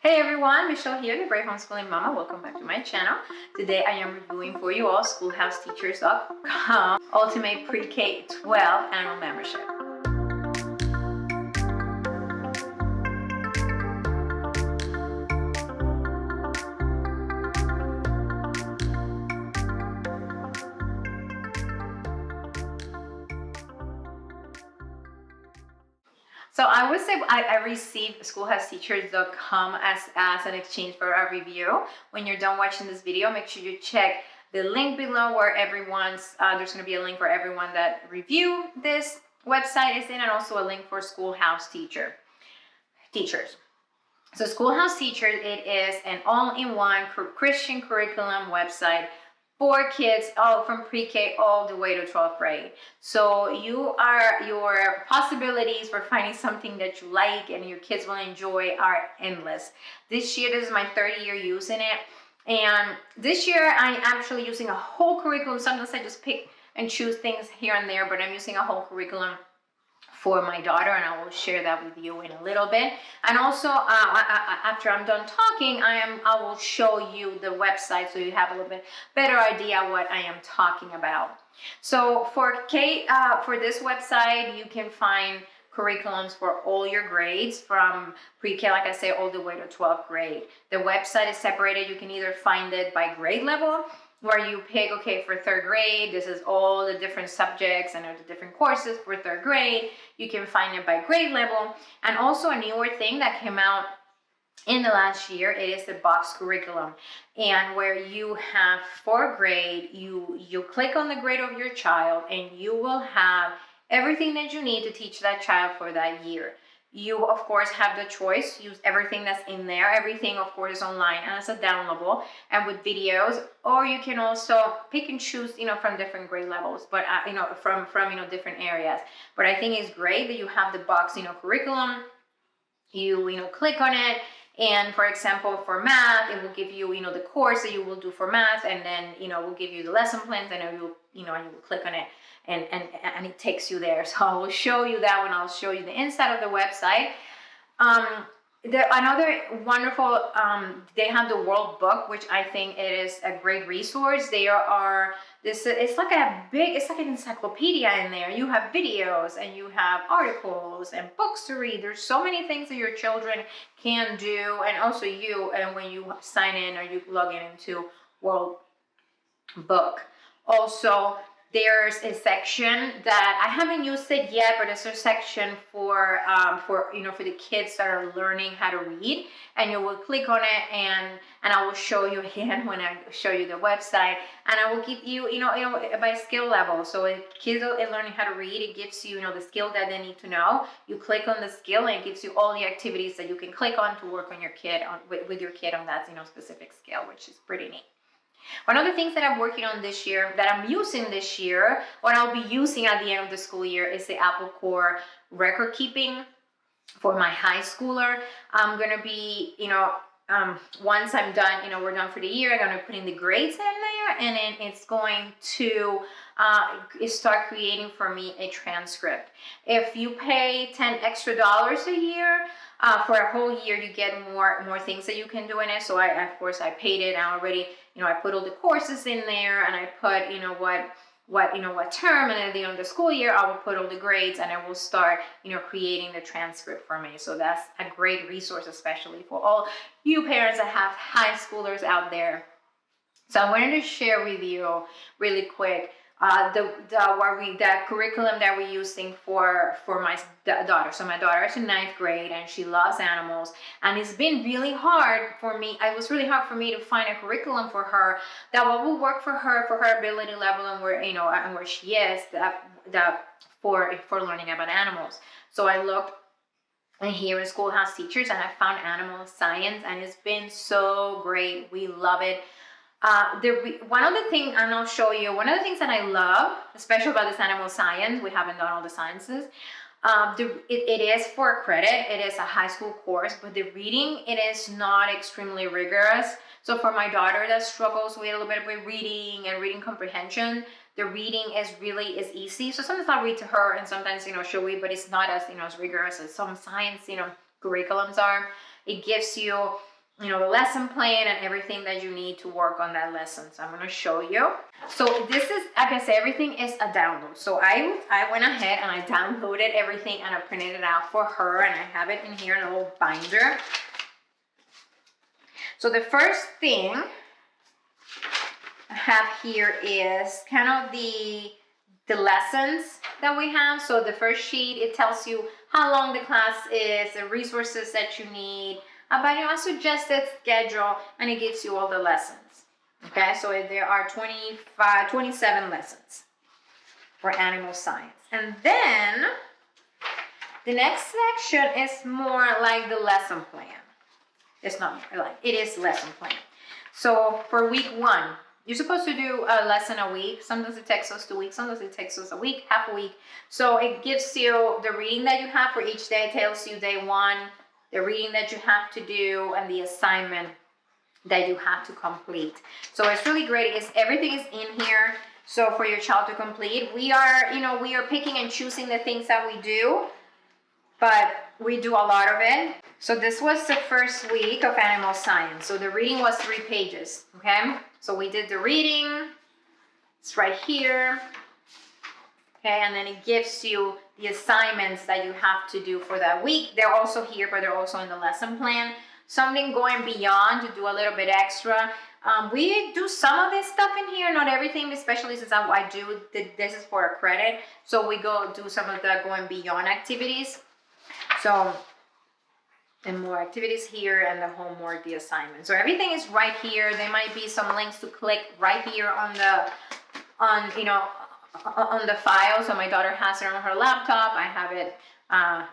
Hey everyone, Michelle here, the Brave Homeschooling Mama. Welcome back to my channel. Today I am reviewing for you all schoolhouseteachers.com Ultimate Pre-K-12 Annual Membership. So I would say I received schoolhouseteachers.com as an exchange for a review. When you're done watching this video, make sure you check the link below where there's going to be a link for everyone that reviewed this website is in, and also a link for teachers. So Schoolhouse Teachers, it is an all-in-one Christian curriculum website for kids all from pre-K all the way to 12th grade. So your possibilities for finding something that you like and your kids will enjoy are endless. This year, this is my third year using it. And this year I'm actually using a whole curriculum. Sometimes I just pick and choose things here and there, but I'm using a whole curriculum for my daughter, and I will share that with you in a little bit. And also, after I'm done talking, I will show you the website so you have a little bit better idea what I am talking about. So for this website, you can find curriculums for all your grades from pre-K, like I say, all the way to 12th grade. The website is separated. You can either find it by grade level, where you pick, okay, for third grade, this is all the different subjects and the different courses for third grade. You can find it by grade level. And also a newer thing that came out in the last year, it is the box curriculum. And where you have for grade, you click on the grade of your child and you will have everything that you need to teach that child for that year. You, of course, have the choice, use everything that's in there. Everything, of course, is online and it's a downloadable and with videos, or you can also pick and choose, from different grade levels, but, from different areas. But I think it's great that you have the box, curriculum. You click on it. And for example, for math, it will give you, the course that you will do for math, and then, will give you the lesson plans, and you will click on it. And it takes you there. So I will show you that when I'll show you the inside of the website. Another wonderful, they have the World Book, which I think it is a great resource. It's like an encyclopedia in there. You have videos and you have articles and books to read. There's so many things that your children can do, and also and when you sign in or you log into World Book. Also, there's a section that I haven't used it yet, but it's a section for the kids that are learning how to read. And you will click on it, and I will show you again when I show you the website. And I will give you, by skill level. So if kids are learning how to read, it gives you, the skill that they need to know. You click on the skill, and it gives you all the activities that you can click on to work on your kid with your kid on that specific skill, which is pretty neat. One of the things that I'm working on this year, that I'm using this year, what I'll be using at the end of the school year, is the Apple Core record keeping for my high schooler. I'm going to be, once I'm done, we're done for the year, I'm going to put in the grades in there, and then it's going to start creating for me a transcript. If you pay $10 extra a year, for a whole year, you get more things that you can do in it. So of course I paid it. I already, I put all the courses in there, and I put, what term, and at the end of the school year, I will put all the grades, and I will start, creating the transcript for me. So that's a great resource, especially for all you parents that have high schoolers out there. So I wanted to share with you really quick the curriculum that we're using for my daughter. So my daughter is in 9th grade, and she loves animals, and it's been really hard for me. It was really hard for me to find a curriculum for her that will work for her ability level, and where she is for learning about animals. So I looked here in Schoolhouse Teachers, and I found animal science, and it's been so great. We love it. One of the things, and I'll show you, one of the things that I love, especially about this animal science, we haven't done all the sciences, it is for credit. It is a high school course, but the reading, it is not extremely rigorous. So for my daughter that struggles with a little bit with reading and reading comprehension, the reading is easy. So sometimes I'll read to her, and sometimes, she'll but it's not as, as rigorous as some science, curriculums are. It gives you you know, the lesson plan and everything that you need to work on that lesson. So I'm going to show you. So this is, like I said, everything is a download. So I went ahead and I downloaded everything and I printed it out for her, and I have it in here in a little binder. So the first thing I have here is kind of the lessons that we have. So the first sheet, it tells you how long the class is, the resources that you need, about, you know, a suggested schedule, and it gives you all the lessons. Okay, so there are 27 lessons for animal science. And then the next section is more like the lesson plan. It's not like, it is lesson plan. So for week 1, you're supposed to do a lesson a week. Sometimes it takes us 2 weeks, sometimes it takes us a week, half a week. So it gives you the reading that you have for each day. It tells you day 1, the reading that you have to do, and the assignment that you have to complete. So it's really great. Everything is in here. So for your child to complete, we are picking and choosing the things that we do, but we do a lot of it. So this was the first week of animal science. So the reading was 3 pages, okay? So we did the reading, it's right here, okay? And then it gives you the assignments that you have to do for that week. They're also here, but they're also in the lesson plan. Something going beyond to do a little bit extra. We do some of this stuff in here, not everything, especially since I do, this is for a credit. So we go do some of the going beyond activities. So, and more activities here, and the homework, the assignment. So everything is right here. There might be some links to click right here on the file. So my daughter has it on her laptop. I have it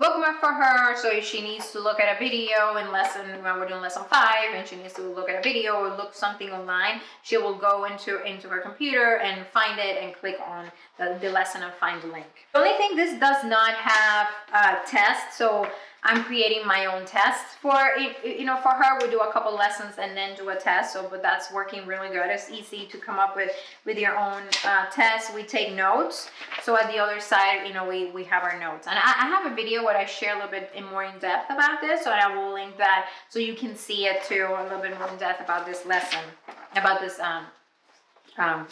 bookmarked for her. So if she needs to look at a video in when we're doing lesson 5, and she needs to look at a video or look something online, she will go into her computer and find it and click on the lesson and find the link. The only thing, this does not have a test. So I'm creating my own tests for her. We do a couple lessons and then do a test. So, but that's working really good. It's easy to come up with your own tests. We take notes. So at the other side, we have our notes. And I have a video where I share a little bit more in depth about this. So I will link that so you can see it too, a little bit more in depth about this lesson, about this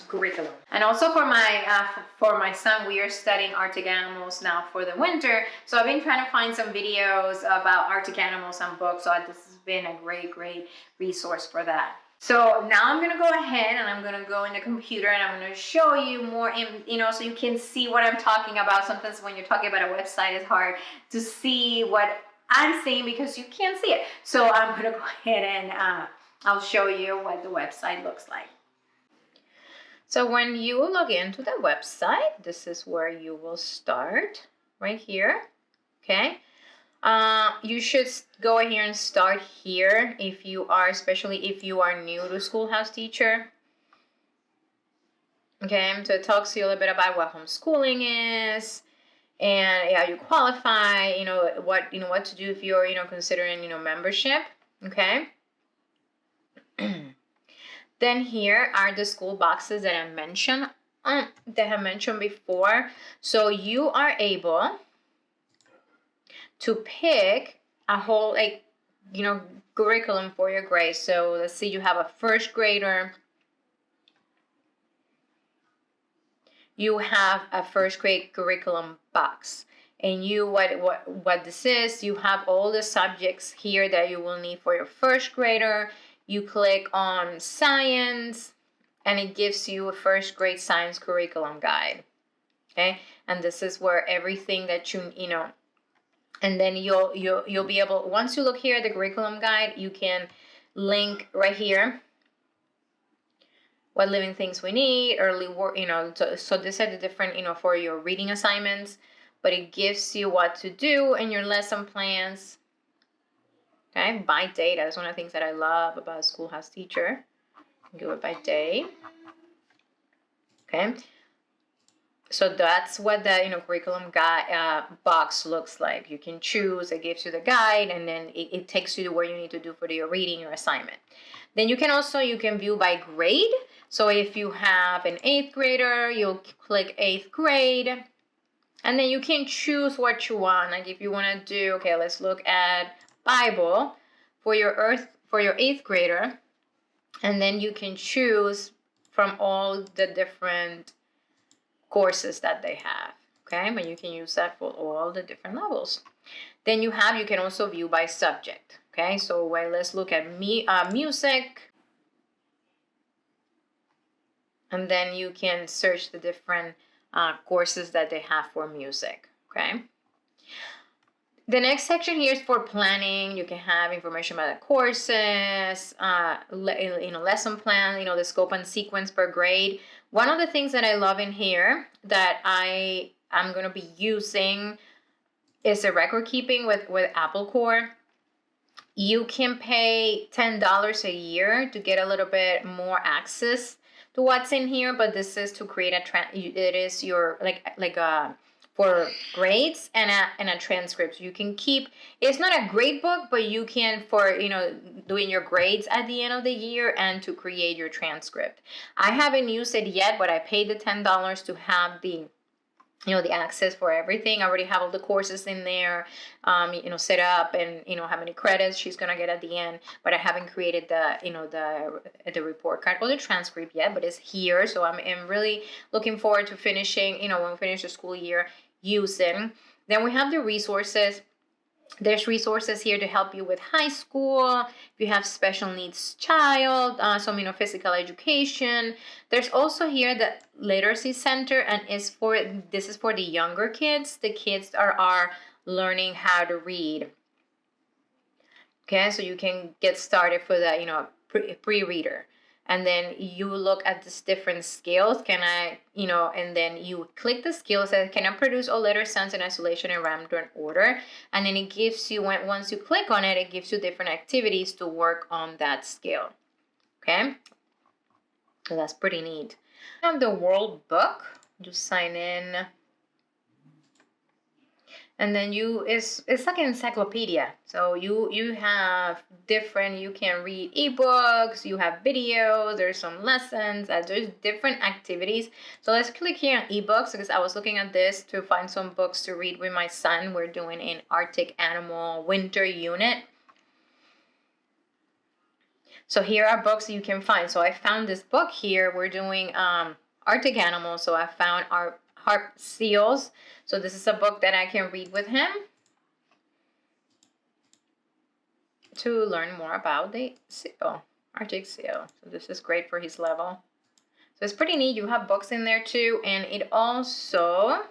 curriculum. And also for my son, we are studying Arctic animals now for the winter. So I've been trying to find some videos about Arctic animals and books. So this has been a great resource for that. So now I'm going to go ahead and I'm going to go in the computer and I'm going to show you more, so you can see what I'm talking about. Sometimes when you're talking about a website, it's hard to see what I'm saying because you can't see it. So I'm going to go ahead and I'll show you what the website looks like. So when you log into the website, this is where you will start, right here, okay? You should go here and start here especially if you are new to Schoolhouse Teacher. Okay, so it talks to you a little bit about what homeschooling is and how you qualify, what to do if you're, considering, membership, okay? Then here are the school boxes that I mentioned, before. So you are able to pick a whole, curriculum for your grade. So let's say you have a first grader. You have a first grade curriculum box. And what this is, you have all the subjects here that you will need for your first grader. You click on science and it gives you a first grade science curriculum guide. Okay, and this is where everything that and then you'll be able, once you look here at the curriculum guide, you can link right here what living things we need, early work, so these are the different, for your reading assignments, but it gives you what to do in your lesson plans. Okay, by date. That's one of the things that I love about Schoolhouse Teacher. Do it by day. Okay, so that's what the curriculum guide box looks like. You can choose. It gives you the guide, and then it takes you to where you need to do for your reading, your assignment. Then you can view by grade. So if you have an 8th grader, you'll click 8th grade, and then you can choose what you want. Like if you want to do, okay, let's look at Bible for your for your 8th grader, and then you can choose from all the different courses that they have. Okay, but you can use that for all the different levels. Then you can also view by subject. Okay, so let's look at music, and then you can search the different courses that they have for music. Okay. The next section here is for planning. You can have information about the courses, lesson plan, the scope and sequence per grade. One of the things that I love in here that I'm going to be using is the record keeping with Apple Core. You can pay $10 a year to get a little bit more access to what's in here, but this is to create it is your like a for grades and a transcript. You can keep, it's not a grade book, but you can for doing your grades at the end of the year and to create your transcript. I haven't used it yet, but I paid the $10 to have the the access for everything. I already have all the courses in there, set up, and how many credits she's gonna get at the end. But I haven't created the report card or the transcript yet, but it's here. So I'm really looking forward to finishing, when we finish the school year, using. Then we have the resources. There's resources here to help you with high school, if you have special needs child, some physical education. There's also here the literacy center, and this is for the younger kids. The kids are learning how to read. Okay, so you can get started for the pre-reader. And then you look at these different skills. And then you click the skills that can I produce all letter sounds in isolation in random order. And then it gives you, once you click on it, it gives you different activities to work on that skill. Okay, so that's pretty neat. I have the World Book. Just sign in. And then it's like an encyclopedia. So you have different, you can read ebooks, you have videos, there's some lessons, there's different activities. So let's click here on ebooks, because I was looking at this to find some books to read with my son. We're doing an Arctic Animal winter unit. So here are books you can find. So I found this book here. We're doing Arctic Animals. So I found our harp seals. So this is a book that I can read with him to learn more about the seal, Arctic seal. So this is great for his level. So it's pretty neat. You have books in there too, and it also,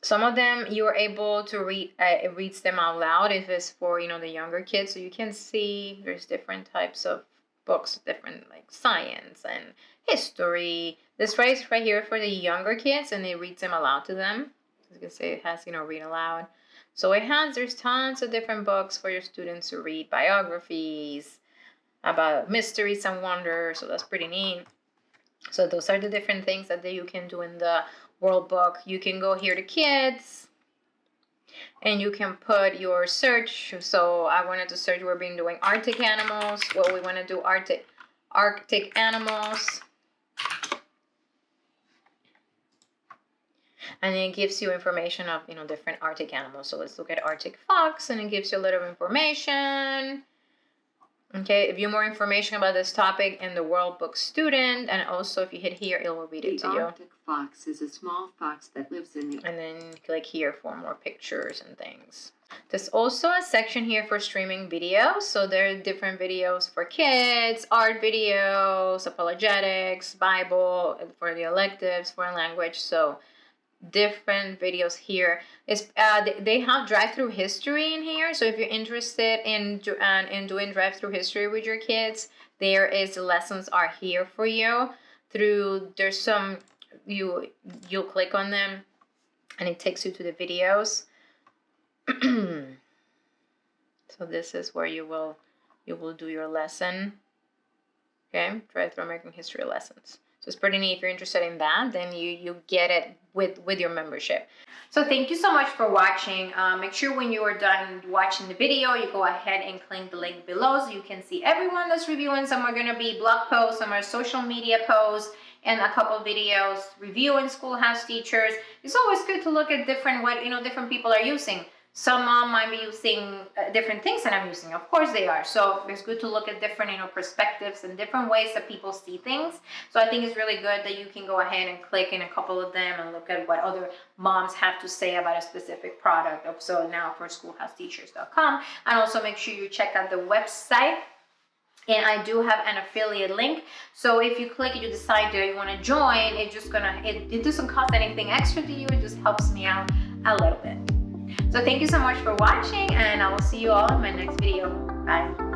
some of them you're able to read. It reads them out loud if it's for the younger kids. So you can see there's different types of books, different like science and history. This right here for the younger kids, and it reads them aloud to them. As you can see, it has read aloud. So there's tons of different books for your students to read, biographies about mysteries and wonders. So that's pretty neat. So those are the different things that you can do in the World Book. You can go here to kids, and you can put your search. So I wanted to search, we're doing Arctic animals. Well, we want to do Arctic animals. And it gives you information of different Arctic animals. So let's look at Arctic fox, and it gives you a little information. Okay, if you more information about this topic in the World Book Student, and also if you hit here, it will read it to you. The Arctic fox is a small fox that lives in the... And then click here for more pictures and things. There's also a section here for streaming videos. So there are different videos for kids, art videos, apologetics, Bible, for the electives, foreign language. So different videos here. They have drive-through history in here. So if you're interested in doing drive-through history with your kids, the lessons are here for you. There's some, you'll click on them, and it takes you to the videos. So this is where you will do your lesson. Okay, drive-through American history lessons. So it's pretty neat. If you're interested in that, then you get it with your membership. So thank you so much for watching. Make sure when you are done watching the video, you go ahead and click the link below so you can see everyone that's reviewing. Some are going to be blog posts, some are social media posts, and a couple videos reviewing schoolhouse teachers. It's always good to look at different people are using. some mom might be using different things that I'm using. Of course they are. So it's good to look at different, perspectives and different ways that people see things. So I think it's really good that you can go ahead and click in a couple of them and look at what other moms have to say about a specific product. So now for schoolhouseteachers.com, and also make sure you check out the website. And I do have an affiliate link. So if you click and you decide that you want to join, it doesn't cost anything extra to you. It just helps me out a little bit. So thank you so much for watching, and I will see you all in my next video. Bye.